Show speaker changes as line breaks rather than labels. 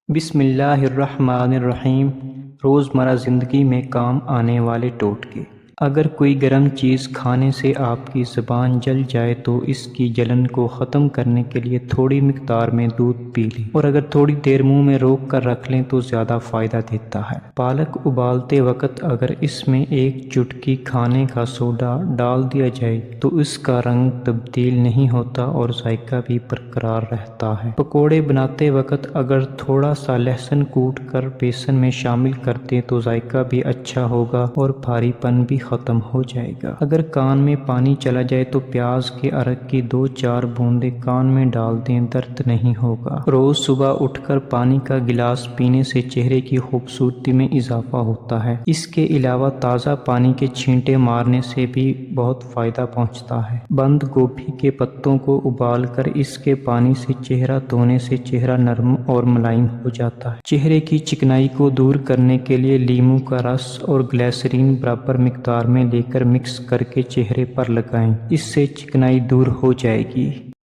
بسم اللہ الرحمن الرحیم۔ روزمرہ زندگی میں کام آنے والے ٹوٹکے۔ اگر کوئی گرم چیز کھانے سے آپ کی زبان جل جائے تو اس کی جلن کو ختم کرنے کے لیے تھوڑی مقدار میں دودھ پی لیں، اور اگر تھوڑی دیر منہ میں روک کر رکھ لیں تو زیادہ فائدہ دیتا ہے۔ پالک ابالتے وقت اگر اس میں ایک چٹکی کھانے کا سوڈا ڈال دیا جائے تو اس کا رنگ تبدیل نہیں ہوتا اور ذائقہ بھی برقرار رہتا ہے۔ پکوڑے بناتے وقت اگر تھوڑا سا لہسن کوٹ کر بیسن میں شامل کر دیں تو ذائقہ بھی اچھا ہوگا اور بھاری پن بھی ختم ہو جائے گا۔ اگر کان میں پانی چلا جائے تو پیاز کے ارک کی 2-4 بوندیں کان میں ڈال دیں، درد نہیں ہوگا۔ روز صبح اٹھ کر پانی کا گلاس پینے سے چہرے کی خوبصورتی میں اضافہ ہوتا ہے۔ اس کے علاوہ تازہ پانی کے چھینٹے مارنے سے بھی بہت فائدہ پہنچتا ہے۔ بند گوبھی کے پتوں کو ابال کر اس کے پانی سے چہرہ دھونے سے چہرہ نرم اور ملائم ہو جاتا ہے۔ چہرے کی چکنائی کو دور کرنے کے لیے لیموں کا رس اور گلیسرین برابر مقدار میں لے کر مکس کر کے چہرے پر لگائیں، اس سے چکنائی دور ہو جائے گی۔